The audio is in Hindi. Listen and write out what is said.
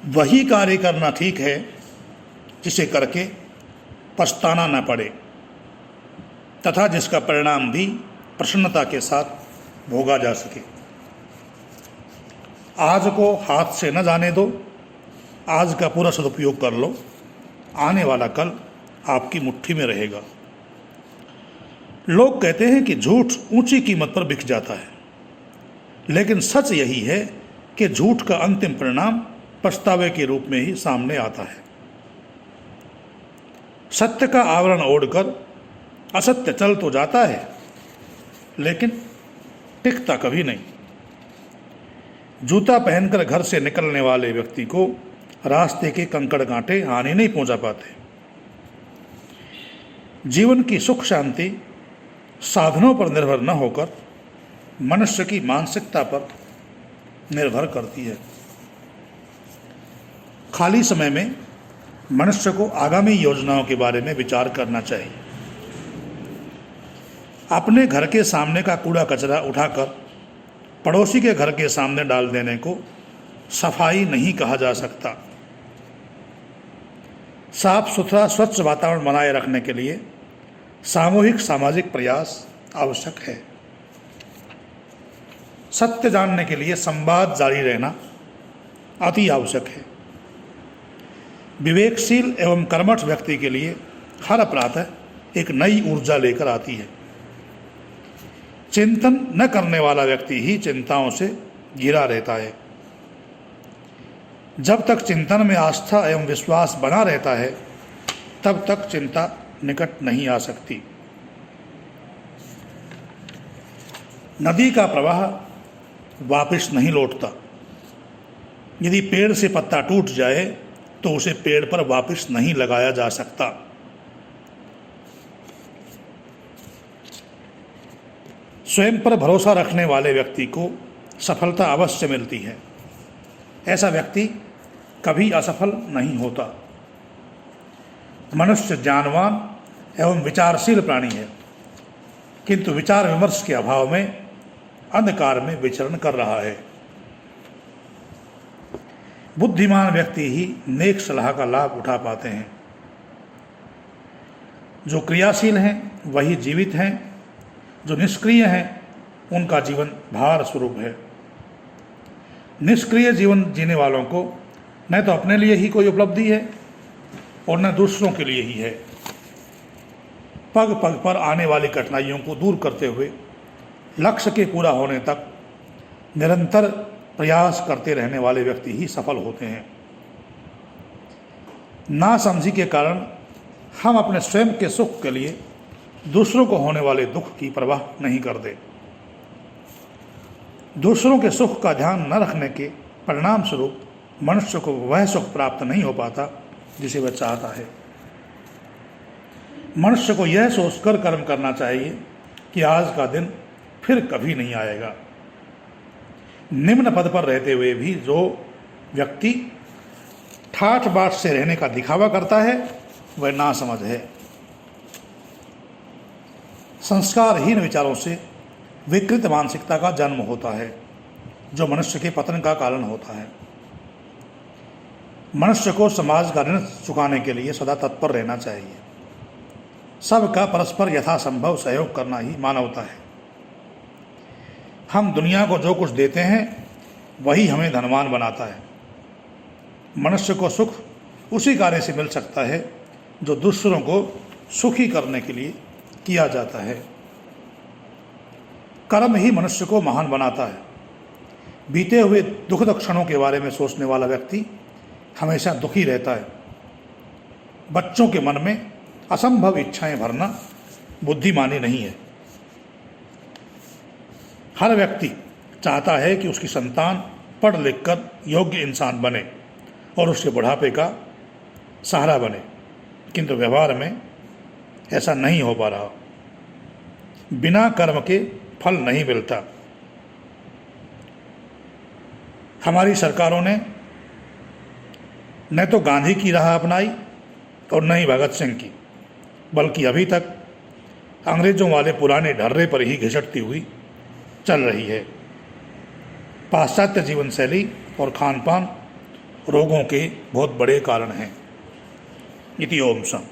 वही कार्य करना ठीक है जिसे करके पछताना न पड़े तथा जिसका परिणाम भी प्रसन्नता के साथ भोगा जा सके। आज को हाथ से न जाने दो, आज का पूरा सदुपयोग कर लो, आने वाला कल आपकी मुट्ठी में रहेगा। लोग कहते हैं कि झूठ ऊंची कीमत पर बिक जाता है, लेकिन सच यही है कि झूठ का अंतिम परिणाम पछतावे के रूप में ही सामने आता है। सत्य का आवरण ओढ़कर असत्य चल तो जाता है, लेकिन टिकता कभी नहीं। जूता पहनकर घर से निकलने वाले व्यक्ति को रास्ते के कंकड़ कांटे हानि नहीं पहुंचा पाते। जीवन की सुख शांति साधनों पर निर्भर न होकर मनुष्य की मानसिकता पर निर्भर करती है। खाली समय में मनुष्य को आगामी योजनाओं के बारे में विचार करना चाहिए। अपने घर के सामने का कूड़ा कचरा उठाकर पड़ोसी के घर के सामने डाल देने को सफाई नहीं कहा जा सकता। साफ सुथरा स्वच्छ वातावरण बनाए रखने के लिए सामूहिक सामाजिक प्रयास आवश्यक है। सत्य जानने के लिए संवाद जारी रहना अति आवश्यक है। विवेकशील एवं कर्मठ व्यक्ति के लिए हर प्रातः एक नई ऊर्जा लेकर आती है। चिंतन न करने वाला व्यक्ति ही चिंताओं से घिरा रहता है। जब तक चिंतन में आस्था एवं विश्वास बना रहता है, तब तक चिंता निकट नहीं आ सकती। नदी का प्रवाह वापस नहीं लौटता। यदि पेड़ से पत्ता टूट जाए तो उसे पेड़ पर वापस नहीं लगाया जा सकता। स्वयं पर भरोसा रखने वाले व्यक्ति को सफलता अवश्य मिलती है। ऐसा व्यक्ति कभी असफल नहीं होता। मनुष्य ज्ञानवान एवं विचारशील प्राणी है, किंतु विचार विमर्श के अभाव में अंधकार में विचरण कर रहा है। बुद्धिमान व्यक्ति ही नेक सलाह का लाभ उठा पाते हैं। जो क्रियाशील हैं वही जीवित हैं, जो निष्क्रिय हैं उनका जीवन भार स्वरूप है। निष्क्रिय जीवन जीने वालों को न तो अपने लिए ही कोई उपलब्धि है और न दूसरों के लिए ही है। पग पग पर आने वाली कठिनाइयों को दूर करते हुए लक्ष्य के पूरा होने तक निरंतर प्रयास करते रहने वाले व्यक्ति ही सफल होते हैं। नासमझी के कारण हम अपने स्वयं के सुख के लिए दूसरों को होने वाले दुख की परवाह नहीं करते। दूसरों के सुख का ध्यान न रखने के परिणाम स्वरूप मनुष्य को वह सुख प्राप्त नहीं हो पाता जिसे वह चाहता है। मनुष्य को यह सोचकर कर्म करना चाहिए कि आज का दिन फिर कभी नहीं आएगा। निम्न पद पर रहते हुए भी जो व्यक्ति ठाठ बाट से रहने का दिखावा करता है वह नासमझ है। संस्कारहीन विचारों से विकृत मानसिकता का जन्म होता है, जो मनुष्य के पतन का कारण होता है। मनुष्य को समाज का ऋण चुकाने के लिए सदा तत्पर रहना चाहिए। सबका परस्पर यथासंभव सहयोग करना ही मानवता है। हम दुनिया को जो कुछ देते हैं वही हमें धनवान बनाता है। मनुष्य को सुख उसी कार्य से मिल सकता है जो दूसरों को सुखी करने के लिए किया जाता है। कर्म ही मनुष्य को महान बनाता है। बीते हुए दुखद क्षणों के बारे में सोचने वाला व्यक्ति हमेशा दुखी रहता है। बच्चों के मन में असंभव इच्छाएं भरना बुद्धिमानी नहीं है। हर व्यक्ति चाहता है कि उसकी संतान पढ़ लिख कर योग्य इंसान बने और उसके बुढ़ापे का सहारा बने, किंतु व्यवहार में ऐसा नहीं हो पा रहा। बिना कर्म के फल नहीं मिलता। हमारी सरकारों ने न तो गांधी की राह अपनाई और न ही भगत सिंह की, बल्कि अभी तक अंग्रेजों वाले पुराने ढर्रे पर ही घिसटती हुई चल रही है। पाश्चात्य जीवन शैली और खान पान रोगों के बहुत बड़े कारण हैं। इति ओम सम।